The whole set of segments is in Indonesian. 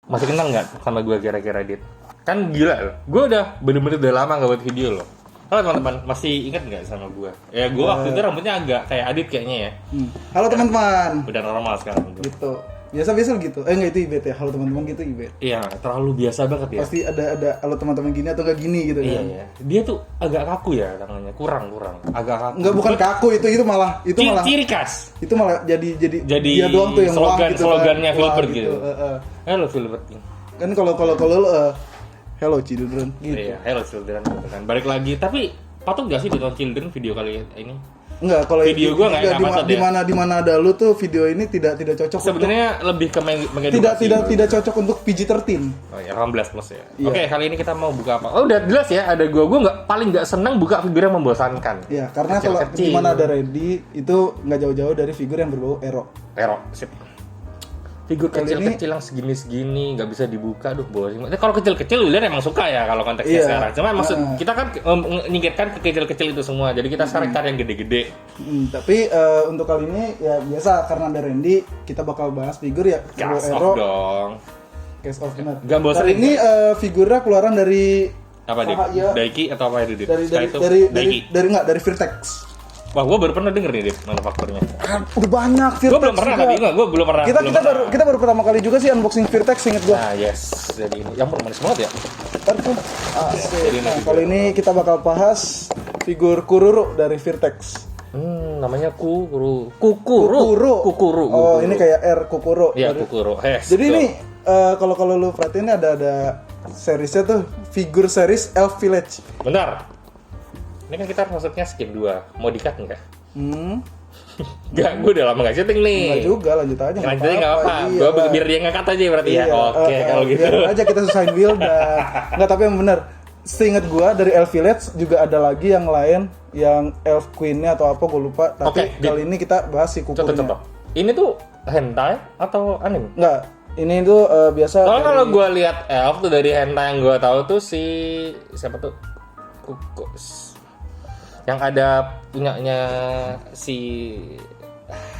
Masih kenal nggak sama gue kira-kira, Dit? Kan gila loh. Gue udah bener-bener udah lama nggak buat video loh. Halo teman-teman, masih ingat nggak sama gue? Ya gue waktu itu rambutnya agak kayak Adit kayaknya ya. Halo teman-teman. Udah normal sekarang. Gitu. Biasa-biasa gitu. Enggak itu Ibet ya. Halo teman-teman gitu Ibet. Iya, terlalu biasa banget ya. Pasti ada halo teman-teman gini atau enggak gini gitu Iya, kan. iya. Dia tuh agak kaku ya tangannya, kurang. Agak kaku. Enggak, bukan kaku itu malah Ciri khas. itu malah jadi Jadi dia doang tuh yang slogan, wah gitu slogannya kan. Filbert Wah, gitu. Halo Filbert. Kan kalau lu hello children gitu. Iya, hello children gitu kan. Balik lagi, tapi patut gak sih ditonton children video kali ini? Enggak, kalau Video gua nggak masuk di mana ada lu tuh video ini tidak cocok. Sebenarnya lebih ke tidak cocok untuk PG-13. Oh ya, 18 plus ya. Iya. Oke, kali ini kita mau buka apa? Oh, udah jelas ya, ada gua nggak senang buka figur yang membosankan. Ya, karena kalau di mana ada Randy itu nggak jauh-jauh dari figur yang berbau ero. Sip. Figur Kali kecil-kecil yang segini-segini nggak bisa dibuka, bosan. Kalau kecil-kecil udah emang suka ya kalau konteksnya sekarang. Cuma maksud kita kan menyingkirkan ke kecil-kecil itu semua. Jadi kita sekarang cari yang gede-gede. Tapi untuk kali ini ya biasa karena ada Randy, kita bakal bahas figur ya Cast Ero. off dong. Case of benar. Nggak bosan Kali ini figurnya keluaran dari Apa Dit? Cahaya. Daiki atau apa itu Dit? dari Vertex. Wah, gue baru pernah denger nih Dit manufakturnya. Udah banyak Vertex. Gue belum pernah juga. tapi gue belum pernah. Kita baru pertama kali juga sih unboxing Vertex, inget gua. Nah, yes. Jadi ini yang manis banget ya. Jadi Nah, kali ini kita bakal bahas figur Kururu dari Vertex. Namanya Kukuru. Oh, ini kayak R Kukuru. Iya, Kukuru. Jadi ini kalau lu perhatiin ada seriesnya tuh figur series Elf Village. Bentar. Ini kan kita masuknya skin 2. Mau di-cut enggak? Enggak, gue udah lama gak syuting nih. Enggak juga, lanjut aja. Lanjut aja enggak apa-apa. Iya, Gue biar dia nge-cut aja berarti ya. Oke, kalau gitu. Biar aja kita susahin Wilda. Enggak, tapi yang benar. Seingat gua dari Elf Village juga ada lagi yang lain yang Elf Queen-nya atau apa gue lupa. Tapi kali ini kita bahas si Kukurnya. Contoh. Ini tuh hentai atau anime? Enggak. Ini tuh biasa. Soalnya kalau gue lihat elf tuh dari hentai yang gue tahu tuh si siapa tuh yang ada punyanya si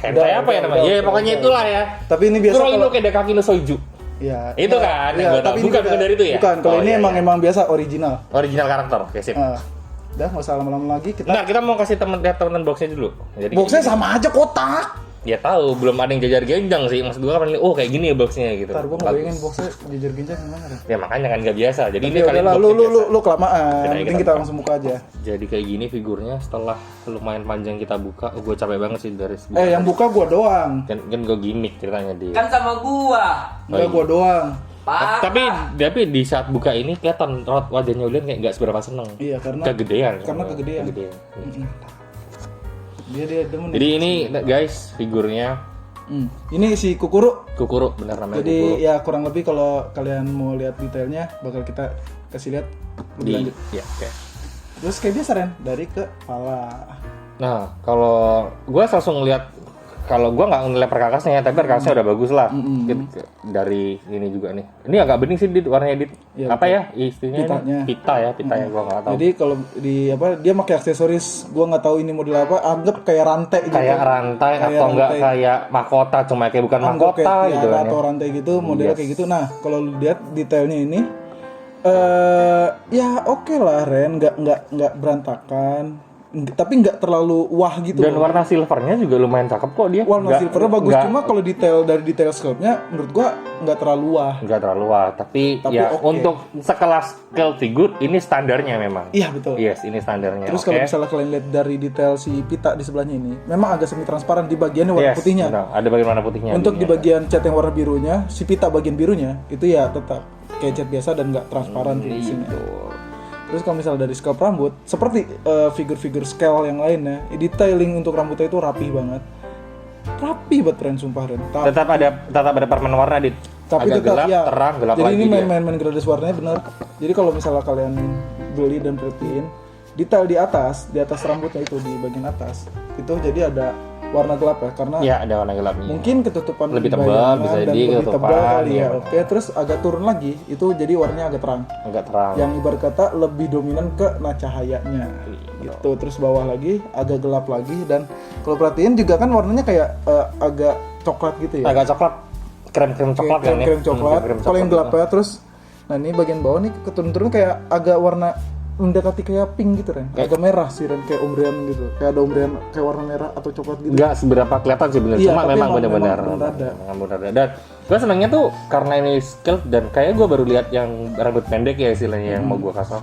hentai apa ya namanya? Ya pokoknya itulah ya. Tapi ini biasa kalau kayak Kaki no Soiju. Ya. Itu kan yang gue tahu. Bukan dari itu ya? Bukan. Kalau ini emang biasa original. Original karakter. Oke, sip. Udah nggak usah lama-lama lagi. Kita mau kasih teman boxnya dulu. Jadi boxnya sama aja kotak. Ya tahu, belum ada yang jajar genjang sih. Maksud gue kan kayak gini ya boxnya gitu. Ntar gue mau pengen boxnya jajar genjang gimana? Ya makanya kan nggak biasa. Jadi tapi ini kalian lu kelamaan. Mending kita langsung buka aja. Jadi kayak gini figurnya setelah lumayan panjang kita buka. Gue capek banget sih dari yang buka gue doang. Kan gue gimmick ceritanya dia. Kan sama gua. Enggak gue doang. Tapi di saat buka ini kelihatan wajahnya Ulian kayak nggak seberapa seneng. Iya, karena kegedean. Dia demen. Jadi ini guys figurnya. Ini si Kukuru bener namanya. Jadi Kukuru. ya kurang lebih kalau kalian mau lihat detailnya bakal kita kasih lihat lebih lanjut. Ya, oke. Terus kayak biasa Ren, dari kepala. Nah, kalau gue langsung ngeliat, kalau gue nggak ngeliat perkakasnya, tapi perkakasnya udah bagus lah. Dari ini juga nih. Ini agak bening sih warnanya Dit. Ya, apa ya istilahnya? Pitanya. Pita ya gue nggak tahu. Jadi kalau dia pakai aksesoris, gue nggak tahu ini model apa. Anggap kayak rantai gitu. Kayak rantai atau enggak kayak mahkota, cuma kayak bukan mahkota kayak, gitu kan. Atau rantai gitu, modelnya kayak gitu. Nah, kalau lu lihat detailnya ini, ya oke lah Ren, nggak berantakan. Tapi nggak terlalu wah gitu. Dan warna silvernya juga lumayan cakep kok dia. Warna silvernya bagus, cuma kalau dari detail sculptnya menurut gua nggak terlalu wah. Nggak terlalu wah, tapi ya untuk sekelas scale figure ini standarnya memang. Iya betul. Yes, ini standarnya. Terus kalau misalnya kalian lihat dari detail si pita di sebelahnya ini, memang agak semi transparan di bagian warna putihnya. Benar, ada bagian warna putihnya. Untuk di bagian cat yang warna birunya, si pita bagian birunya itu ya tetap kayak cat biasa dan nggak transparan finishingnya. Terus kalau misalnya dari scalp rambut, seperti figur-figur scale yang lainnya, detailing untuk rambutnya itu rapih banget Ren, sumpah Ren. Tetap ada permen warna Dit. Tapi agak tetap gelap, ya. terang, gelap jadi lagi. Jadi ini main gradasi warnanya benar. Jadi kalau misalnya kalian beli dan perhatiin detail di atas rambutnya itu di bagian atas, itu jadi ada warna gelap ya, karena ya ada warna gelapnya. Mungkin ketutupan lebih tebal bisa jadi lebih tebal kali ya. Oke, terus agak turun lagi itu jadi warnanya agak terang. Yang ibarat kata lebih dominan ke cahayanya. Gitu. Terus bawah lagi agak gelap lagi, dan kalau perhatiin juga kan warnanya kayak agak coklat gitu ya. Agak coklat. krem-krem coklat kan ya. Krem coklat. Krem-krem Kalau yang coklat gelap ya, terus nah ini bagian bawah nih keturun-turun kayak agak warna mendekati kayak pink gitu Ren. Agak merah sih Ren, kayak umbrean gitu. Kayak ada umbrean kayak warna merah atau coklat gitu. Nggak seberapa kelihatan sih bener, Iya, cuma tapi memang benar-benar memang ada. Dan gue senangnya tuh karena ini skill dan kayak gue baru lihat yang rambut pendek ya istilahnya yang mau gue kasih.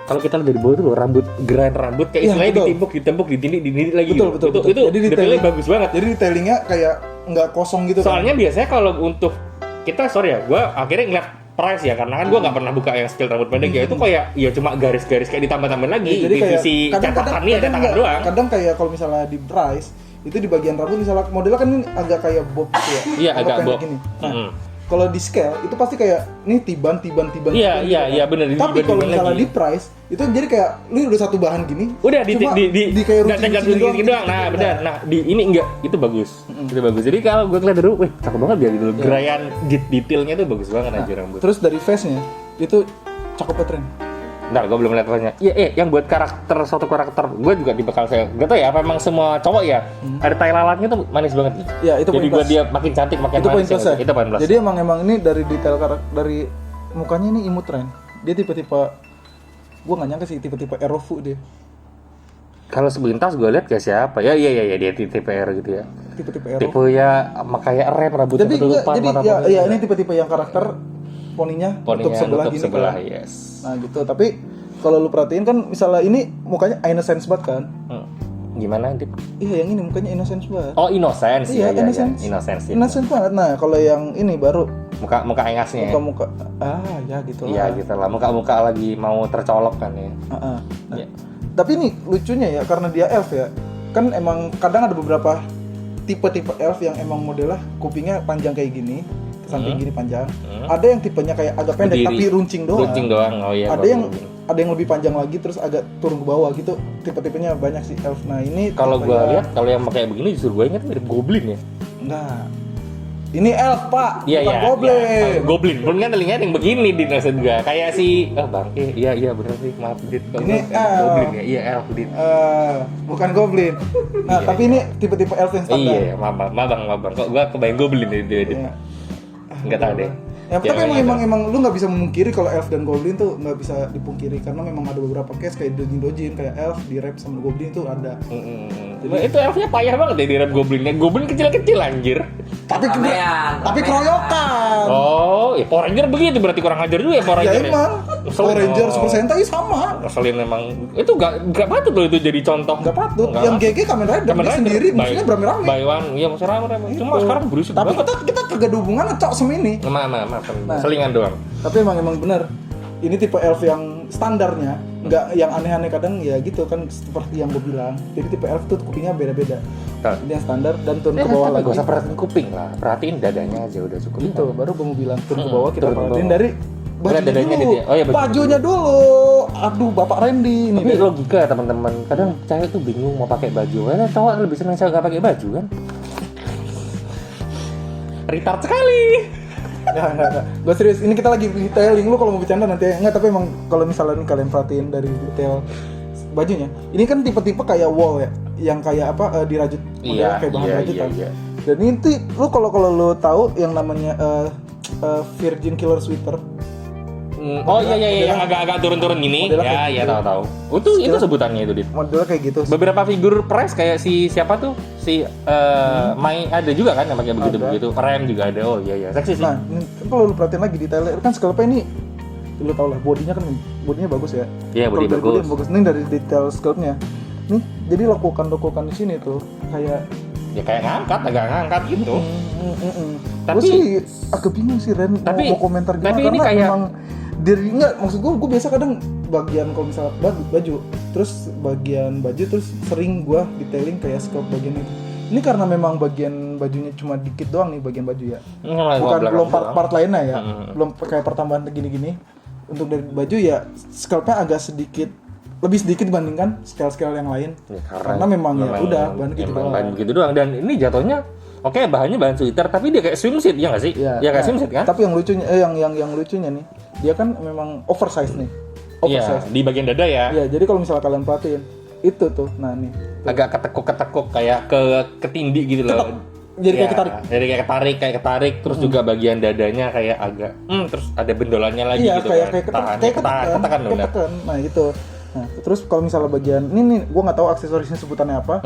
Kalau kita lihat dari bawah tuh rambut gerain rambut kayak istilahnya ditimpuk, ditindik lagi. Betul. Itu Jadi detailnya bagus banget. Jadi detailingnya kayak nggak kosong gitu. Soalnya biasanya kalau untuk kita sorry ya, gue akhirnya ngeliat price ya karena kan gue nggak pernah buka yang skill rambut pendek ya itu kayak ya cuma garis-garis kayak ditambah-tambah lagi jadi kayak divisi catatannya ada tangan doang. Kadang kayak kalau misalnya di price itu di bagian rambut misalnya modelnya kan ini agak kayak bob gitu ya. Iya agak bob. Gini. Nah, kalau di scale itu pasti kayak nih tiban. Iya benar. Tapi kalau misalnya di price itu jadi kayak lu udah satu bahan gini. Udah di kayak kayak runcing doang. Nah benar. Nah di ini enggak itu bagus. Itu bagus. Jadi kalau gue ngeliat dulu, wih cakep banget dia gitu. Gerayan detailnya tuh bagus banget aja rambut. Terus dari face-nya itu cakep banget Ren. Ntar gue belum lihat face-nya. Iya yang buat karakter suatu karakter gue juga dibekal saya. Gak tau ya apa emang semua cowok ya ada tai lalatnya tuh manis banget. Ya itu jadi buat dia makin cantik makin itu manis. Poin plus. Itu poin plus. Jadi emang ini dari detail dari mukanya ini imut Ren. Dia tipe-tipe gue nggak nyangka sih tipe-tipe Erofu dia. Kalau sepintas gue lihat kayak siapa? Ya dia tipe R gitu ya. Tipe-tipe Erofu. Tipe ya kayak rem rambutnya ketutupan. Jadi ya ini tipe-tipe yang karakter poninya tutup sebelah gini kan. Yes. Nah gitu, tapi kalau lu perhatiin kan misalnya ini mukanya innocence banget kan? Gimana Dip? Iya yang ini mukanya innocence banget. Oh innocence. Iya innocence. Innocence banget. Nah kalau yang ini baru muka engasnya. Muka ya gitu lah. Iya gitu lah. Muka lagi mau tercolok kan ya. Nah, tapi ini lucunya ya karena dia elf ya. Kan emang kadang ada beberapa tipe-tipe elf yang emang modelnya kupingnya panjang kayak gini. Samping gini panjang. Ada yang tipenya kayak agak pendek Berdiri. tapi runcing doang. Oh iya. Ada yang lebih panjang lagi terus agak turun ke bawah gitu. Tipe-tipenya banyak sih elf. Nah, ini kalau gua lihat kalau yang pakai begini justru gua ingat mirip goblin ya. Enggak. Ini elf, Pak. Iya, bukan goblin. Iya. Goblin. Belum kan terlihat yang begini di maksud gua. Kayak si bangke. Iya benar sih. Maaf Dit. Ini goblin ya. Iya elf Dit. Bukan goblin. Nah, tapi ini tipe-tipe elf yang standar. Iya, mabang. Kok gua kebayang goblin dari Dit. Enggak tahu deh. Ya, tapi emang lu nggak bisa memungkiri kalau elf dan goblin tuh nggak bisa dipungkiri karena memang ada beberapa case kayak dojin kayak elf di rap sama goblin tuh ada. Jadi, itu elfnya payah banget ya di rap goblinnya. Goblin kecil-kecil anjir. Tapi keroyokan. Oh, ya Power Ranger begitu berarti kurang ajar juga ya Power Ranger. Ya emang. Power Ranger Super Sentai sama. Ngeselin emang. Itu enggak patut loh itu jadi contoh. Enggak patut. Yang GG Kamen Rider dia sendiri musuhnya beramai-ramai. Baywan, iya musuh rame-rame. Cuma sekarang berisik tapi banget. kita kagak ada hubungan cok sama ini. Maaf. Selingan doang. Tapi emang benar. Ini tipe elf yang standarnya, nggak yang aneh-aneh kadang ya gitu kan seperti yang gue bilang. Jadi tipe elf tuh kupingnya beda-beda. Ini yang standar dan turun ke bawah lagi. Gak usah perhatiin kuping lah, perhatiin dadanya aja udah cukup. Itu baru gue mau bilang turun ke bawah kita perhatiin dari bajunya dulu. Oh iya bajunya dulu. Aduh Bapak Randy ini. Tapi logika ya teman-teman. Kadang cewek tuh bingung mau pakai baju. Karena cowok lebih senang cewek gak pakai baju kan. Retard sekali. Enggak. Gue serius, ini kita lagi detailing. Lu kalau mau bercanda nanti enggak, tapi emang kalau misalnya kalian perhatiin dari detail bajunya. Ini kan tipe-tipe kayak wall ya, yang kayak apa dirajut, kayak bahan rajutan. Iya. Dan ini lu kalau lu tahu yang namanya Virgin Killer Sweater. Oh iya yang agak turun-turun gini. Ya tahu. Itu sebutannya itu Dit. Modelnya kayak gitu. Beberapa figur press kayak si siapa tuh? Si Mai ada juga kan yang pakai begitu. Rem juga ada. Oh iya seksi sih. Nah, kalau lu perhatiin lagi detailnya kan scalp-nya ini lu tau lah bodinya bagus ya. Iya, body bagus. Ini dari detail scalp-nya. Nih, jadi lekukan di sini tuh kayak agak ngangkat gitu. Tapi gue sih agak bingung sih Ren mau komentar gimana tapi karena ini kayak emang maksud gue biasa kadang bagian kalau misalnya baju terus sering gue detailing kayak scalp bagian itu. Ini karena memang bagian bajunya cuma dikit doang nih bagian baju ya. Belum part lainnya ya. Belum kayak pertambahan gini-gini. Untuk dari baju ya scalpnya agak lebih sedikit dibandingkan scale-scale yang lain. Ya, karena memang ya udah bahan gitu doang. Dan ini jatuhnya bahannya bahan sweater tapi dia kayak swimsuit ya nggak sih? Ya kayak swimsuit kan? Tapi yang lucunya yang lucunya nih, dia kan memang oversize nih. Iya, di bagian dada ya. Iya, jadi kalau misalnya kalian perhatiin itu tuh, nah nih. Agak ketekuk kayak ketindih gitu loh. jadi kayak ketarik. Jadi kayak ketarik terus juga bagian dadanya kayak agak terus ada bendolannya lagi Iya, gitu kayak kan. ketekan. Benar. Nah itu. Nah terus kalau misalnya bagian ini nih, gue nggak tahu aksesorisnya sebutannya apa.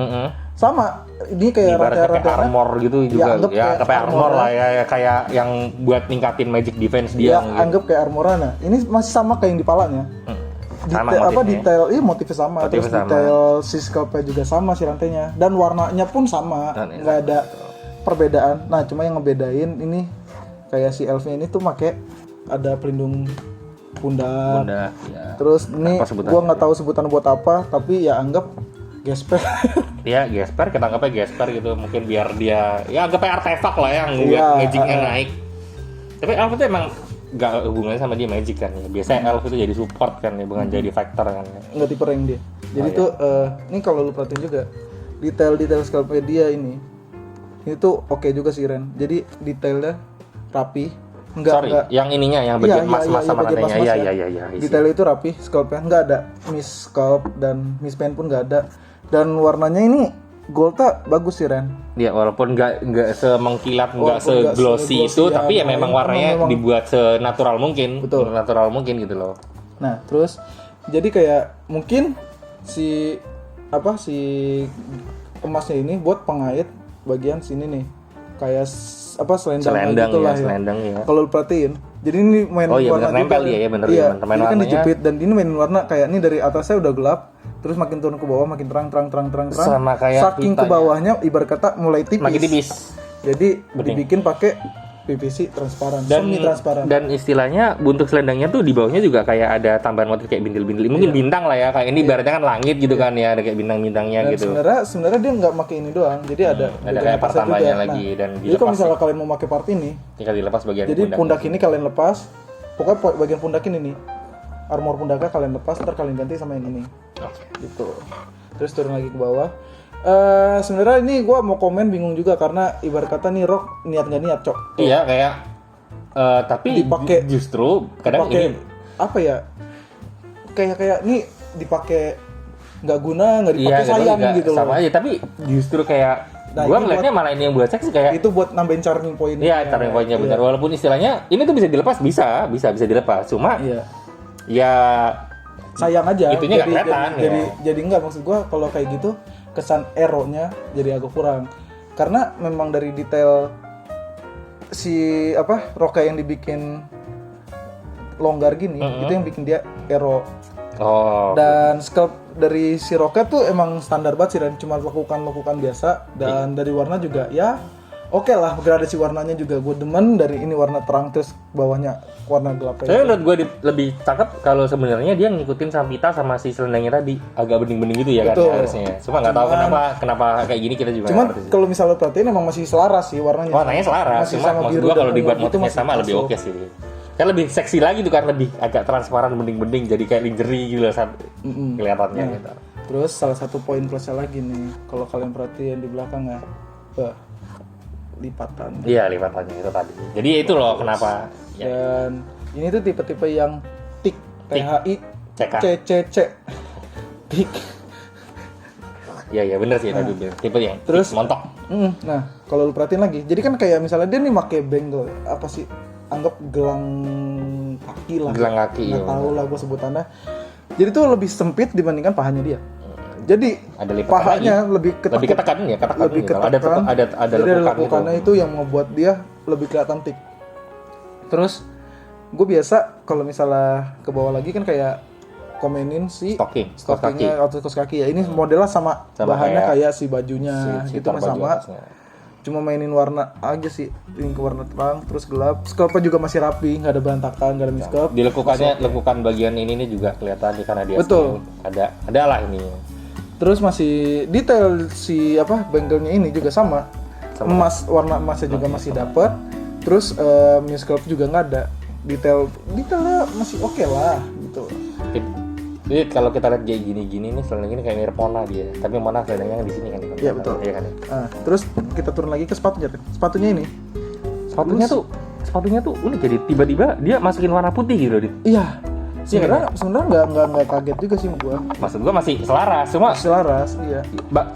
Sama, ini kayak Ibaratnya kayak armor gitu juga. Ya, kayak armor lah ya, kayak yang buat ningkatin magic defense Ya, dia. Gitu. anggap kayak armorana. Ini masih sama kayak yang di palanya. Sama Detail, motifnya sama. Motifnya Terus sama. detail si scalp-nya juga sama si rantainya. Dan warnanya pun sama, nggak ada perbedaan. Nah cuma yang ngebedain ini kayak si elfnya ini tuh pakai ada pelindung pundak. Ya. Terus ini gua nggak tahu sebutan buat apa, tapi ya anggap gesper. Ya gesper, kita anggapnya gesper gitu, mungkin biar dia ya anggapnya artefak lah yang buat magicnya naik. Tapi elf itu emang nggak hubungannya sama dia magic kan ya. Biasanya elf itu jadi support kan ya, bukan jadi factor kan ya. Nggak tipe rank dia. Jadi tuh ini kalau lu perhatiin juga detail scalp-nya dia ini tuh oke juga sih Ren. Jadi detailnya rapi. Enggak. Yang ininya yang bagian mas-mas sama rantainya. Iya. Detailnya itu rapi, scalp-nya enggak ada miss scalp dan miss pen pun enggak ada. Dan warnanya ini goldnya bagus sih Ren. Ya walaupun nggak semengkilat, nggak seglossy itu, tapi ya memang warnanya dibuat senatural mungkin. Betul. Natural mungkin gitu loh. Nah terus jadi kayak mungkin si emasnya ini buat pengait bagian sini nih, kayak selendang gitu lah ya. Selendang ya. Kalau lu perhatiin, jadi ini main warna nempel juga. Dia ya bener. Iya, Main ini kan warnanya dijepit dan ini main warna kayak ini dari atasnya udah gelap, terus makin turun ke bawah makin terang. Sama kayak saking ke bawahnya ibarat kata mulai tipis. Makin tipis. Jadi dibikin pakai PVC transparan, semi transparan. Dan istilahnya bentuk selendangnya tuh di bawahnya juga kayak ada tambahan motif kayak bintil-bintil. Mungkin bintang lah ya, kayak ini ibaratnya kan langit gitu kan ya, ada kayak bintang-bintangnya dan gitu. Sebenarnya dia nggak pakai ini doang. Jadi ada kayak part tambahnya lagi dan jadi kalau misalnya kalian mau pakai part ini, tinggal dilepas bagian jadi pundak ini kalian lepas. Pokoknya bagian pundak ini nih. Armor pundaknya kalian lepas, ntar kalian ganti sama yang ini. Gitu. Terus turun lagi ke bawah. Sebenarnya ini gue mau komen bingung juga karena ibarat kata nih Rock niat nggak niat cok. Iya kayak tapi dipakai justru kadang ini apa ya kayak ini dipakai nggak guna, nggak dipakai sayang gitu loh. Sama aja, tapi justru kayak gue ngeliatnya malah ini yang buat seksi kayak itu buat nambahin charming point. Iya charming pointnya benar. Walaupun istilahnya ini tuh bisa dilepas, bisa dilepas. Cuma ya sayang aja. Itunya nggak kelihatan. Jadi nggak, maksud gue kalau kayak gitu kesan aero-nya jadi agak kurang karena memang dari detail si roka yang dibikin longgar gini itu yang bikin dia aero. Dan scalp dari si roka tuh emang standar banget sih dan cuma lekukan biasa dan dari warna juga ya oke lah, gradasi warnanya juga gue demen dari ini warna terang terus bawahnya warna gelap. Saya menurut gue lebih cakep kalau sebenarnya dia ngikutin Sampita sama si selendangnya tadi agak bening-bening gitu ya. Betul. Kan harusnya. Cuma nggak tahu kenapa kayak gini kita juga. Cuman kalau misalnya perhatiin emang masih selaras sih warnanya. Warnanya selaras. Cuma maksud gue kalau dibuat motifnya sama lebih oke sih. Kan lebih seksi lagi tuh kan, lebih agak transparan bening-bening jadi kayak lingerie gitu loh kelihatannya gitu. Terus salah satu poin plusnya lagi nih kalau kalian perhatiin di belakang ya. Lipatan. Iya, lipatannya itu tadi. Jadi itu loh kenapa. Dan ini tuh tipe-tipe yang tik, THI, CCC. Tik. Iya bener sih tadi tipe yang terus montok. Nah, kalau lu perhatiin lagi, jadi kan kayak misalnya dia nih pakai bangle, apa sih? Anggap gelang kaki lah. Gelang kaki. Nggak tahu lah gue sebutannya. Jadi tuh lebih sempit dibandingkan pahanya dia. Jadi ada pahanya lebih ketekan ya, lebih ketekan. Ada lekukannya itu yang membuat dia lebih kelihatan tik. Terus gue biasa kalau misalnya ke bawah lagi kan kayak komenin si stockingnya atau kaos kaki ya. Ini modelnya sama bahannya kayak si bajunya itu sama. Cuma mainin warna aja sih, ini ke warna terang terus gelap. Scalp-nya juga masih rapi, nggak ada berantakan, nggak ada miss-scalp. Di lekukan bagian ini juga kelihatan karena dia betul. Ada lah ini. Terus masih detail si bangle-nya ini juga sama. Warna emasnya juga masih dapat. Terus miss scalp juga nggak ada. Detailnya masih oke lah gitu. Jadi kalau kita lihat kayak gini nih selendang ini kayak mirip Mona dia. Tapi Mona selendangnya di sini kan. Iya betul. Iya kan. Terus kita turun lagi ke sepatunya. Sepatunya ini. Sepatunya tuh unik, jadi tiba-tiba dia masukin warna putih gitu, Dit. Iya. Sebenarnya nggak kaget juga sih gua. Maksud gua masih selaras, cuma Selaras, iya.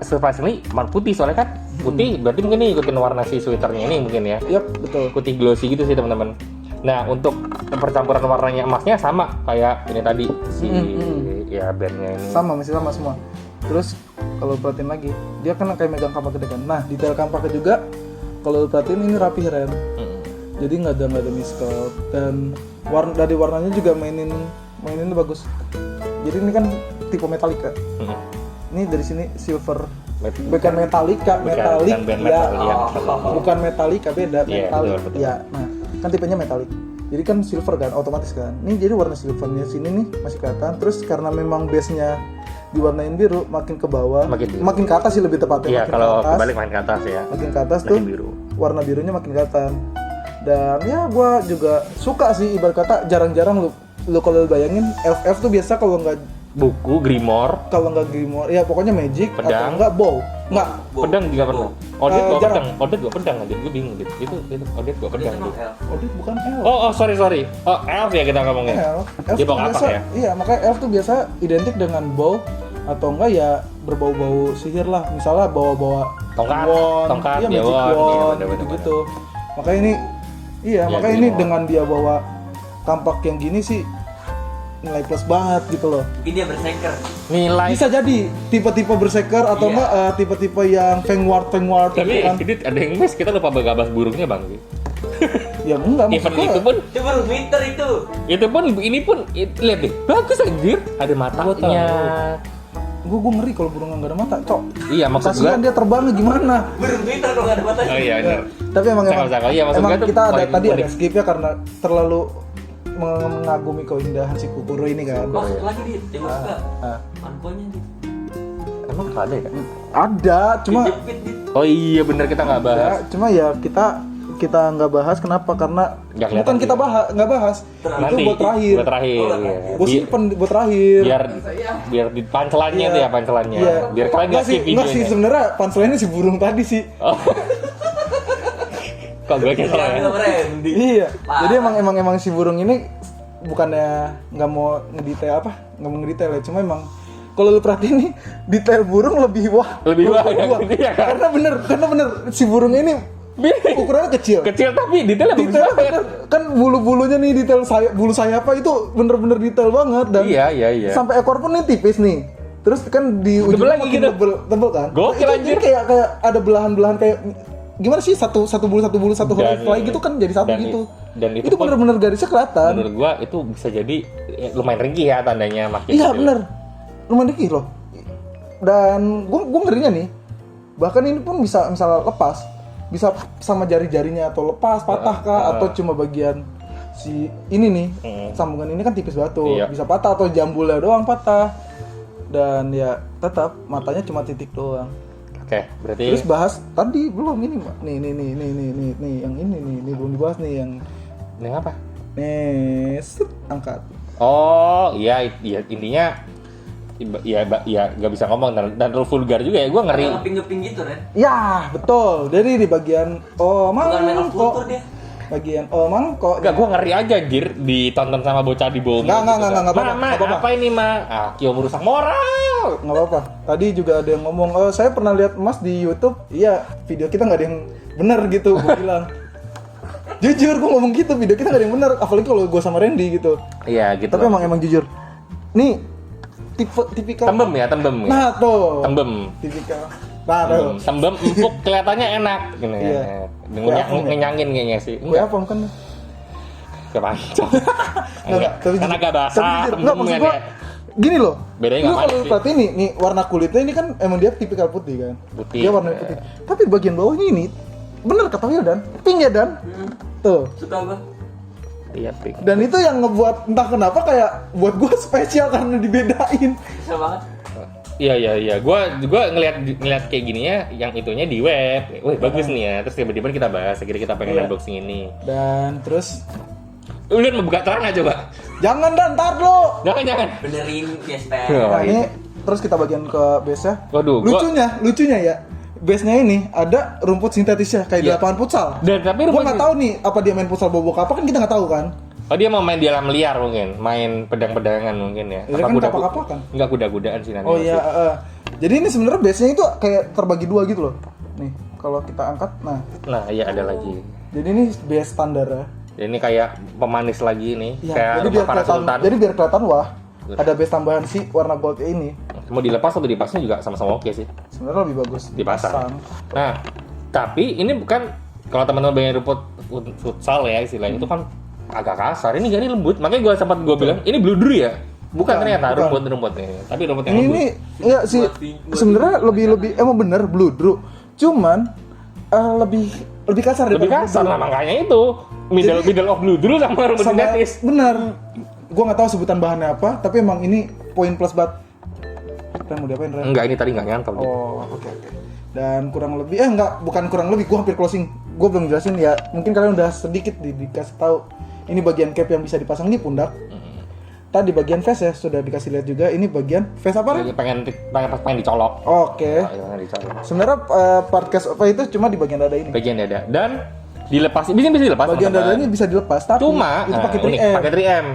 surprisingly warna putih soalnya kan putih berarti mungkin nih ikutin warna si sweaternya ini mungkin ya. Yap, betul. Putih glossy gitu sih teman-teman. Nah untuk percampuran warnanya emasnya sama kayak ini tadi si ya bandnya ini. Masih sama semua. Terus kalau perhatiin lagi, dia kan kayak megang kampak gede kan. Nah, detail kampaknya juga kalau perhatiin ini rapi Ren. Jadi nggak ada miskel dan dari warnanya juga mainin bagus. Jadi ini kan tipe Metallica. Ini dari sini silver. Bukan Metallica, Metallic. Bukan Metallica, beda Metallic. Ya, nah kan tipenya Metallic. Jadi kan silver kan, otomatis kan. Ini jadi warna silvernya sini nih masih kelihatan. Terus karena memang base-nya diwarnain biru, makin ke bawah, makin ke atas sih lebih tepatnya. Iya, kalau kebalik makin ke atas ya. Makin ke atas tuh biru. Warna birunya makin kelihatan. Dan ya gue juga suka sih, ibarat kata jarang-jarang lu kalau bayangin FF tuh biasa kalau nggak buku Grimoire, ya pokoknya magic pedang. atau enggak bow. Enggak. Pedang juga pernah. Odet gua pedang aja, gue bingung gitu. Itu Odet gua pedang gitu. Odet bukan elf. Oh, sorry. Oh, elf ya kita ngomongnya. Elf Dia tuh bawa apa biasa, ya? Iya, makanya elf tuh biasa identik dengan bow atau enggak ya berbau-bau sihir lah. Misalnya bawa-bawa tongkat, iya, magic wand, gitu. Makanya ini makanya ini dengan dia bawa kampak yang gini sih nilai plus banget gitu loh. Mungkin dia berserker. Nilai. Bisa jadi tipe-tipe berserker atau enggak tipe-tipe yang fangward Tapi gitu kan. ini ada yang miss, kita lupa bagabas burungnya bang. Ya enggak Event maksud itu pun Itu baru Twitter itu. ini pun lihat deh, bagus anjir, ada matanya. Gue ngeri kalau burung nggak ada mata, cok. Iya maksud gua. Kasihan dia terbangnya gimana? Baru Twitter kalau nggak ada matanya. Oh iya benar. Tapi emang Iya, maksud gua tuh kita ada tadi unik. ada skipnya karena terlalu mengagumi keindahan si Kukuro ini kan. Oh, satu lagi dia, yang gue suka. Ah. Mankonya dia. Emang ada ya? Ada, cuma Dijepit dia. Oh iya benar kita nggak bahas. cuma ya kita nggak bahas kenapa karena Nggak kelihatan bukan kita juga. nggak bahas. Nanti Itu buat terakhir. iya. Gue simpen buat terakhir. Biar di pancelannya tuh ya pancelannya. Iya. Biar kalian nggak skip Nggak sih videonya. sebenarnya punchline-nya si burung tadi sih. Oh. Kok gue kira ya? Film Randy. Iya. Parah. Jadi emang si burung ini bukannya nggak mau ngedetail ya, cuma emang kalau lu perhatiin nih detail burung lebih wah ya gitu ya kan? karena bener si burung ini ukurannya kecil Tapi detailnya bagus detail banget. kan bulu-bulunya nih detail bulu sayapnya itu bener-bener detail banget dan Iya. sampai ekor pun nih tipis nih, terus kan di Tebel ujungnya lagi makin gitu. tebel kan. Gokil, Itu anjir. jadi kayak ada belahan-belahan kayak gimana sih satu bulu satu helai gitu kan jadi satu gitu. Dan Itu bener-bener garisnya kelihatan. Menurut gua itu bisa jadi lumayan ringkih ya tandanya makin. Iya kecil. bener, lumayan dikit loh. Dan gue ngerinya nih, bahkan ini pun bisa misalnya lepas, bisa sama jari-jarinya atau lepas, patah kah, atau cuma bagian si ini nih, sambungan ini kan tipis banget tuh, Iya. bisa patah atau jambulnya doang patah. Dan ya tetap matanya cuma titik doang. Oke, berarti Terus bahas tadi belum ini, Mbak. Nih yang ini belum dibahas nih yang ini apa? nih angkat. Oh, iya intinya ya nggak bisa ngomong dan terlalu vulgar juga ya, gue ngeri. Ada ngeping-ngeping gitu, Ren. Ya, betul. Jadi di bagian Bukan main of mangkok. culture dia. Bagian mangkok. Enggak, gue ngeri aja anjir ditonton sama bocah di bawah. Nggak apa-apa, Mama, nggak apa-apa. apa ini, Ma? Kyo merusak moral. Nggak apa-apa. Tadi juga ada yang ngomong, saya pernah lihat Mas di YouTube. Iya, video kita nggak ada yang benar gitu. Gue bilang. Jujur, gue ngomong gitu. Video kita nggak ada yang benar. Apalagi kalau gue sama Randy gitu. Iya, gitu. Tapi emang jujur. Nih, tipikal. tembem ya. Nah tuh. Tembem. Tipikal. Nah tuh. Tembem empuk kelihatannya enak gini. Iya. Ngenyangin kayaknya sih. Gue apa bukan? Kepancong. Nggak, tapi Karena agak basah. tapi jujur, nggak, maksud tembem gua kan ya. gini loh. Bedanya Lu nggak kalau manis sih. perhatiin nih warna kulitnya ini kan emang dia tipikal putih kan. Putih. Dia warna putih. Tapi bagian bawahnya ini bener kata Wildan, pink ya Dan. Tuh. Suka gua. Iya, pink. Dan itu yang ngebuat entah kenapa kayak buat gue spesial karena dibedain. Bisa banget. Iya. Gua ngeliat kayak gininya, yang itunya di web. Wih, bagus nih ya. Terus tiba-tiba kita bahas, akhirnya kita pengen Iya. unboxing ini. Dan terus Udah mau buka terang nggak coba? jangan Dan, ntar lo. Jangan. Benerin gesper. Oh, Nah iya. ini terus kita bagian ke base-nya. Waduh, gua- Lucunya ya. Base-nya ini ada rumput sintetisnya kayak di Iya. lapangan futsal. Dan tapi Gue rumput nggak tahu nih apa dia main futsal bobok apa kan kita nggak tahu kan. Oh dia mau main di alam liar mungkin, main pedang-pedangan mungkin ya. Ini kan kapak-kapakan. Enggak kuda-kudaan sih nanti. Oh iya, jadi ini sebenarnya base-nya itu kayak terbagi dua gitu loh. Nih, kalau kita angkat, Nah iya ada lagi. jadi ini base standar ya. Ini kayak pemanis lagi nih, Iya, kayak jadi rumah biar para kelihatan, sultan. jadi biar kelihatan wah, ada base tambahan si warna gold ini. Mau dilepas atau dipasang juga sama-sama oke sih. Sebenarnya lebih bagus Dipasang. Nah, tapi ini bukan kalau teman-teman pengen rumput futsal ya istilahnya itu kan agak kasar. Ini jadi lembut. Makanya gue bilang ini bludru ya. Bukan ternyata rumput ini. Tapi rumput yang lembut. Ini ya sih sebenarnya lebih emang bener bludru. Cuman lebih kasar Lebih daripada kasar bludru. lah makanya itu. Middle of bludru sama rumput sintetis. Bener. Gua nggak tahu sebutan bahannya apa, tapi emang ini poin plus banget. Ren mau diapain Ren? Enggak, ini tadi enggak nyantol. Oh, oke. Dan kurang lebih bukan kurang lebih, gua hampir closing. Gua belum jelasin ya. Mungkin kalian udah sedikit dikasih tahu. Ini bagian cap yang bisa dipasang di pundak. Tadi bagian face ya sudah dikasih lihat juga. Ini bagian face apa Ren? Pengen dicolok. Oke. Pengen dicolok. Sebenarnya part case apa itu cuma di bagian dada ini. Bagian dada dan dilepas bisa dilepas. Bagian teman-teman. dadanya bisa dilepas, tapi Cuma itu pakai unik, 3M. pakai 3M.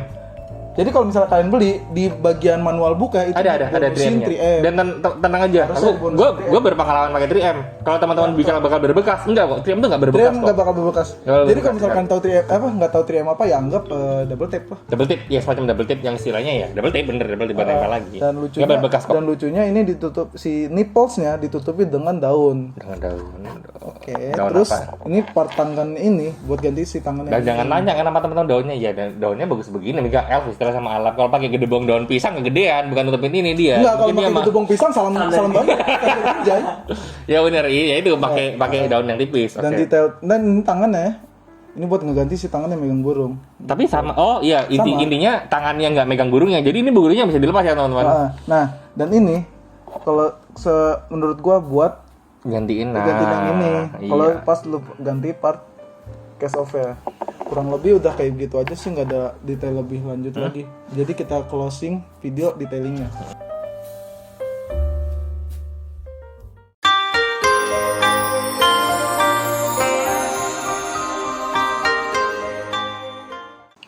Jadi kalau misalnya kalian beli di bagian manual buka itu ada bonusin 3M-nya. Dan tenang aja, Harusnya bonus gue berpengalaman pakai 3M. Kalau teman-teman bakal berbekas, enggak kok. 3M tuh enggak berbekas 3M kok. nggak bakal berbekas. Nggak bakal Jadi kalau berbekas, misalkan tahu 3M nggak tahu 3M apa ya anggap double tape lah. Double tip, ya semacam double tip yang istilahnya ya. Double tip bener, double tip buat nempel lagi. Dan Nggak berbekas kok. dan lucunya ini ditutup si nipplesnya ditutupi dengan daun. Dengan daun. Oke. Daun Terus apa? ini part tangan ini buat ganti si tangannya. Dan jangan nanya kan sama teman-teman daunnya ya, daunnya bagus begini, Mika elf istilah sama Alap. Kalau pakai gedebong daun pisang kegedean, bukan nutupin ini dia. Enggak, kalau Mungkin dia pakai gedebong pisang salam banget. Anjay. Ya bener, iya itu pakai daun yang tipis. Dan Oke. detail dan ini tangannya ini buat ngeganti si tangan yang megang burung. Tapi sama, oh iya Sama. intinya tangannya nggak megang burungnya, jadi ini burungnya bisa dilepas ya teman-teman. Nah, dan ini kalau menurut gua buat Gantiin ganti yang ini. Iya. Kalau pas lu ganti part case off ya. Kurang lebih udah kayak gitu aja sih, nggak ada detail lebih lanjut lagi. Jadi kita closing video detailingnya.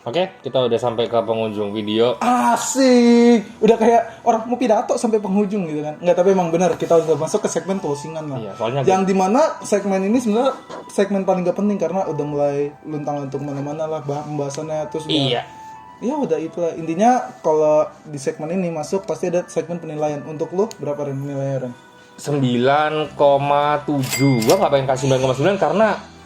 Oke, kita udah sampai ke penghujung video. Asik, udah kayak orang mau pidato sampai penghujung gitu kan. Nggak, tapi emang benar kita udah masuk ke segmen closingan lah. Iya, soalnya yang dimana segmen ini sebenarnya segmen paling gak penting karena udah mulai luntang-lantung mana-mana lah pembahasannya, terus udah, Iya. ya udah itulah intinya. Kalau di segmen ini masuk pasti ada segmen penilaian. Untuk lu berapa Ren penilaiannya Ren? 9,7. Gua nggak pengen kasih 9,9 karena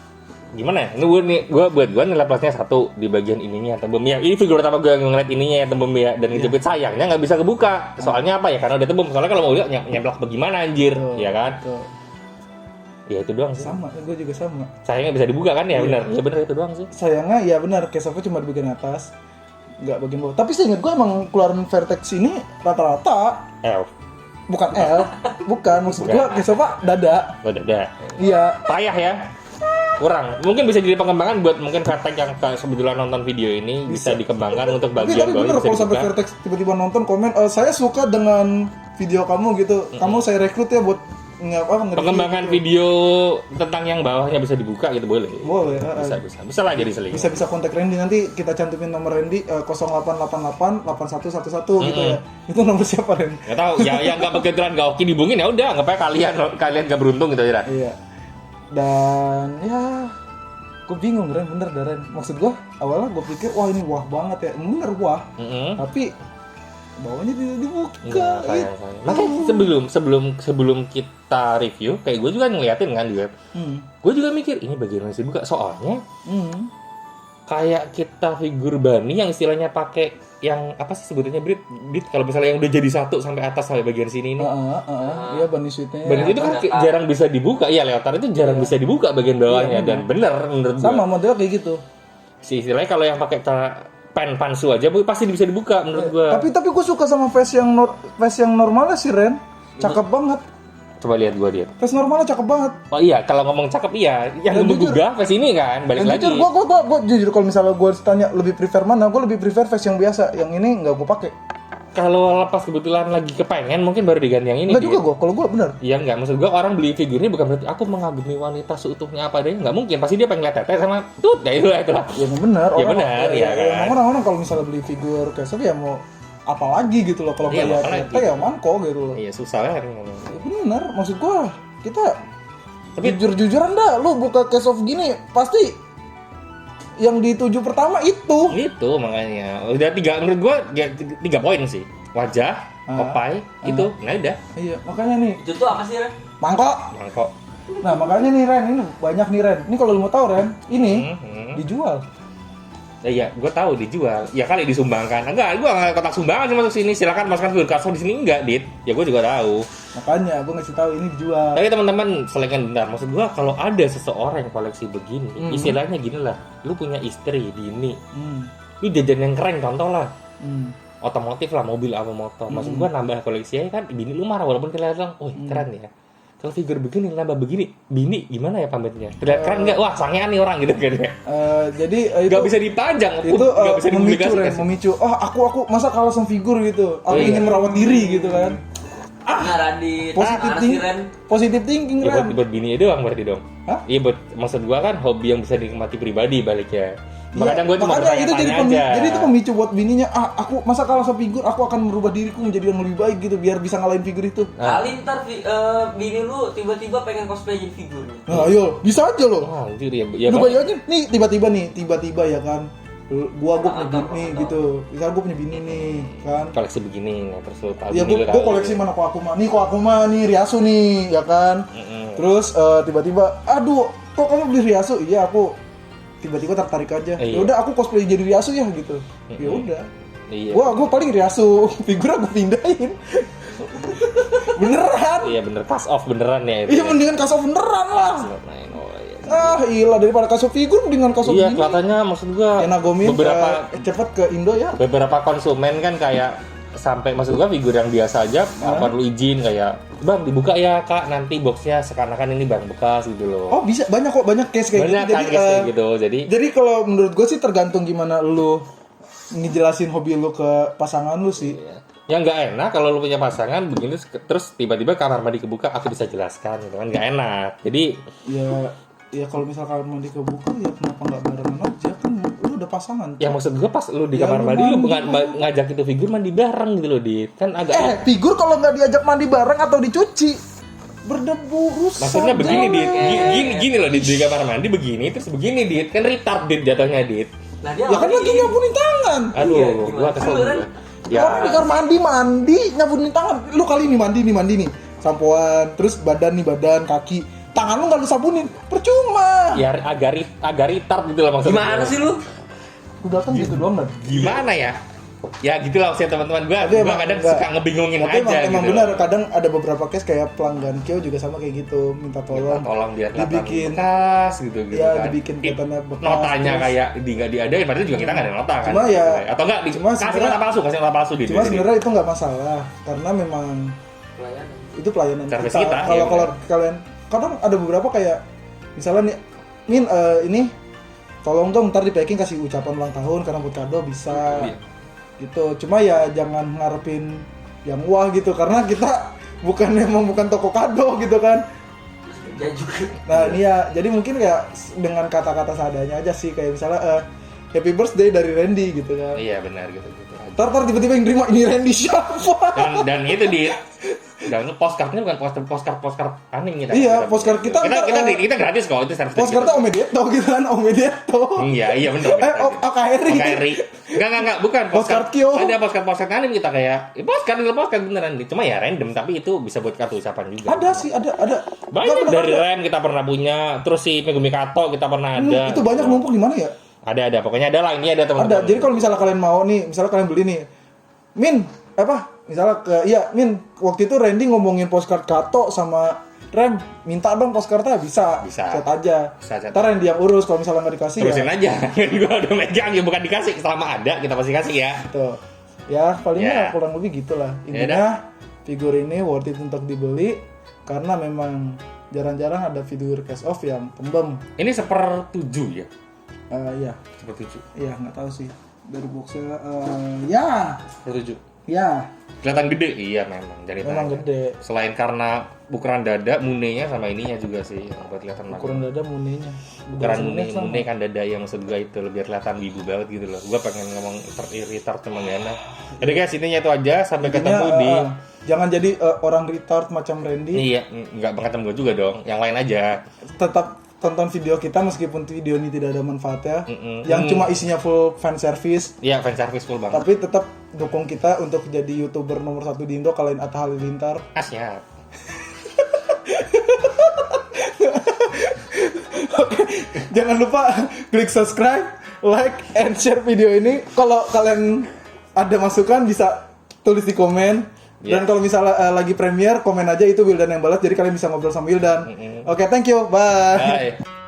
gimana ya? Ini gue buat gue nilai plusnya 1 di bagian ininya tembem ya. Ini figur pertama gue ngeliat ininya ya tembem ya, dan ngejepit sayangnya nggak bisa kebuka. Soalnya apa ya? Karena udah tembem. Soalnya kalau mau lihat nyeblak bagaimana anjir, ya kan? Tuh. Ya itu doang sih. Sama, gue juga sama. Sayangnya bisa dibuka kan ya, benar. Ya benar itu doang sih. Sayangnya ya benar, case off cuma di bagian atas, nggak bagian bawah. Tapi seingat gue emang keluaran Vertex ini rata-rata bukan L, bukan maksud gue case off dada. Udah. Iya. Payah ya. Kurang. Mungkin bisa jadi pengembangan buat mungkin Vertex yang kebetulan nonton video ini bisa dikembangkan untuk Tapi bagian bawah bener bisa kalau sampai dibuka. Vertex tiba-tiba nonton komen, saya suka dengan video kamu gitu. Kamu saya rekrut ya buat nge-review Pengembangan gitu. video tentang yang bawahnya bisa dibuka gitu boleh. Boleh. Bisa lah jadi seling. Bisa kontak Randy, nanti kita cantumin nomor Randy 0888 8111 gitu ya. Itu nomor siapa Randy? Gak tahu ya, yang nggak kebetulan nggak oke dibungin ya udah, nggak apa kalian nggak beruntung gitu ya. Iya. Dan ya gue bingung bener Ren. Maksud gue awalnya gue pikir wah ini wah banget ya, bener wah. Tapi bawahnya tidak dibuka. Enggak, sayang. Makanya sebelum kita review, kayak gue juga ngeliatin kan juga. Gue juga mikir ini bagian masih buka, soalnya kayak kita figur Bani yang istilahnya pakai yang apa sih sebutannya Brit kalau misalnya yang udah jadi satu sampai atas sampai bagian sini ini. Iya Bunny Suite-nya. Bani itu kan jarang bisa dibuka. Iya, Leotard itu jarang bisa dibuka bagian bawahnya, dan bener menurut gue. Sama model kayak gitu. Si istilahnya kalau yang pakai pen pansu aja pasti bisa dibuka menurut gue. Tapi gue suka sama face yang normalnya sih Ren. Cakep banget. Coba lihat gue dia. Face normalnya cakep banget. Oh iya, kalau ngomong cakep iya. Yang menggugah face ini kan, balik Dan lagi. jujur, gue jujur kalau misalnya gue tanya lebih prefer mana, gue lebih prefer face yang biasa. Yang ini nggak gue pakai. kalau lepas kebetulan lagi kepengen mungkin baru diganti yang ini. Enggak juga gue, kalau gue bener. Iya enggak, maksud gue orang beli figur ini bukan berarti aku mengagumi wanita seutuhnya apa adanya, enggak mungkin, pasti dia pengen lihat tete sama tut, ya itulah. Ya emang bener. Ya bener, ya kan. Emang orang-orang kalau misalnya beli figur Castle ya mau apa lagi gitu loh, kalau Iya, kayak apalagi. tete ya manko gitu loh. Iya susah kan. Ya bener, maksud gue kita Tapi jujur-jujuran dah, lu buka Case of gini pasti yang dituju pertama itu. Itu makanya udah menurut gue tiga poin sih, wajah, opai, itu, nah udah, Iya, makanya nih, Itu tuh apa sih, Ren? mangkok. mangkok. Nah, makanya nih Ren, ini banyak nih Ren. Ini kalau lu mau tahu Ren, ini dijual. Iya, gue tahu dijual. Ya kali disumbangkan. Enggak, gue nggak kotak sumbangan sih masuk sini. Silakan masukkan figur Castle di sini enggak, Dit. Ya gue juga tahu. Makanya gue ngasih tahu ini dijual. Tapi teman-teman, selengkan bentar. Maksud gue kalau ada seseorang yang koleksi begini, istilahnya gini lah. Lu punya istri, bini. Lu jajan yang keren, contoh lah. Otomotif lah, mobil apa motor. Maksud gue nambah koleksinya kan, bini lu marah walaupun kita bilang, oh keren ya. Kalau figur begini, nambah begini, bini gimana ya pamernya? Terlihat keren nggak? Wah, sangean nih orang gitu kan ya. Jadi Nggak bisa dipajang, itu nggak bisa memicu Ren, dipublikasikan. memicu. Oh, aku masa kalah sama figur gitu. Aku iya. ingin merawat diri gitu kan. Nah, Radit. Positif Mana thinking. sih, Ren? Positif thinking Ya, Ren. buat bini doang berarti dong. Hah? Iya buat, maksud gua kan hobi yang bisa dinikmati pribadi baliknya. Iya, Kadang gua cuma makanya itu bertanya-tanya aja. jadi itu pemicu buat bininya. Aku masa kalah sama figur, aku akan merubah diriku menjadi yang lebih baik gitu biar bisa ngalahin figur itu. Kali ntar bini lu tiba-tiba pengen cosplay jadi figur. Nah, ayo, bisa aja loh. Oh, anjir ya. Lu bayangin nih tiba-tiba ya kan. Gua punya bini gitu. Misal gua punya bini nih, kan. koleksi begini, nah, terus lu tahu Ya bini lu gua tahu. koleksi mana Koakuma. Nih Koakuma nih Ryasu nih, ya kan. Terus tiba-tiba, aduh, kok kamu beli Ryasu? Iya, aku tiba-tiba tertarik aja. Iya. Ya udah aku cosplay jadi Ryasu ya gitu. Ya udah. Iya. Gua paling Ryasu, figur aku pindahin. Beneran. Iya bener, pass off beneran ya itu. Iya mendingan kasih beneran lah. Main, oh, iya. Ilah daripada kasih figur mendingan kasih Iya, begini. kelihatannya maksud gua Ya Nagomin beberapa cepet ke Indo ya. beberapa konsumen kan kayak sampai maksud gua figur yang biasa aja perlu izin kayak bang dibuka ya kak nanti boxnya seakan-akan ini barang bekas gitu loh. Oh bisa banyak kok banyak case kayak banyak gitu. kan case kayak gitu Jadi kalau menurut gue sih tergantung gimana lu ngejelasin hobi lu ke pasangan lu sih. yang nggak enak kalau lu punya pasangan begini terus tiba-tiba kamar mandi kebuka aku bisa jelaskan gitu kan nggak enak jadi Ya kalau misalkan mandi kebuka ya kenapa nggak barengan aja kan lu udah pasangan. ya maksud gua pas lu di Ya, kamar lu mandi lu mandi. bukan ngajak itu figur mandi bareng gitu loh Dit kan agak Figur kalau nggak diajak mandi bareng atau dicuci berdebu rusak. maksudnya begini Dit jelek. gini loh di kamar mandi begini terus begini Dit kan retard Dit jatuhnya Dit Nah, dia Ya kan lagi nyabunin tangan. aduh Iya, gua gimana? kesel Beneran. gua. Ya. Orang di kamar mandi nyabunin tangan. Lu kali ini mandi nih. Sampoan, terus badan kaki. Tangan lu nggak lu sabunin, percuma. Ya agak retard gitu lah maksudnya. Gimana sih lu? Udah kan gitu doang kan. Gimana ya? Ya gitulah maksudnya teman-teman gua kadang enggak. suka ngebingungin Tapi aja emang gitu. benar, kadang ada beberapa case kayak pelanggan Kyo juga sama kayak gitu, minta tolong. Tolong dia dibikin bekas gitu ya, kan. dibikin kelihatannya bekas, Notanya terus- kayak nggak diadain, berarti juga kita nggak ada nota kan. Cuma ya- atau enggak cuma kasih sebenarnya- nota palsu di. Cuma sebenarnya itu nggak masalah karena memang Pelayanan. itu pelayanan Service kita, Kalau iya, kalian kadang ada beberapa kayak misalnya nih, Min ini tolong dong ntar di packing kasih ucapan ulang tahun karena buat kado bisa. Iya. Gitu. Cuma ya jangan ngarepin yang wah gitu karena kita bukan toko kado gitu kan. Kerja juga. Nah ini ya jadi mungkin kayak dengan kata-kata seadanya aja sih kayak misalnya happy birthday dari Randy gitu kan. Iya benar gitu. Tar tiba-tiba yang terima ini Randy siapa? Dan itu dan itu postcardnya bukan postcard anime kita. Iya, postcard kita kita gratis kok itu service. Postcardnya Omedeto gitu kan, Omedeto. Iya benar. OKRI. Enggak, bukan Postcard Kyo. Ada postcard anime kita kayak postcard beneran. Cuma ya random tapi itu bisa buat kartu ucapan juga. Ada sih, ada. Banyak Nggak dari pernah Rem kita pernah punya, terus si Megumi Kato kita pernah ada. Itu banyak numpuk di mana ya? Ada, pokoknya ada lah, ini ada teman-teman. Ada. Jadi kalau misalnya kalian mau nih, misalnya kalian beli nih, Min, misalnya Min, waktu itu Randy ngomongin postcard Kato sama Rem, minta dong postcardnya bisa. Chat aja. Bisa chat. Ntar Randy yang urus kalau misalnya nggak dikasih Terusin ya. aja. Gua udah megang ya, bukan dikasih. Selama ada kita pasti kasih ya. Tuh. Ya, palingnya Ya. kurang lebih gitulah. Ya Intinya figur ini worth it untuk dibeli karena memang jarang-jarang ada figur case off yang tembem. Ini 1/7 ya. Ya, 1/7. ya nggak tahu sih dari boxnya. Ya, 1/7. Ya, Kelihatan gede, iya memang. Jadi memang gede. Selain karena ukuran dada, munenya sama ininya juga sih yang buat kelihatan Ukuran dada munenya. Ukuran mune kan dada yang maksud gue itu lebih kelihatan wibu banget gitu loh. Gue pengen ngomong retard emang gak enak. Jadi guys, intinya itu aja sampai ketemu di jangan jadi orang retard macam Randy. Iya, nggak ketemu gue juga dong. Yang lain aja. Tetap tonton video kita meskipun video ini tidak ada manfaatnya. Yang cuma isinya full fan service. Iya, fan service full banget. Tapi tetap dukung kita untuk jadi YouTuber nomor 1 di Indo kalahin Atta Halilintar. Siap. Oke, jangan lupa klik subscribe, like, and share video ini. Kalau kalian ada masukan bisa tulis di komen. Dan kalau misalnya lagi premiere, komen aja itu Wildan yang balas. Jadi kalian bisa ngobrol sama Wildan. Oke, thank you. Bye. Bye.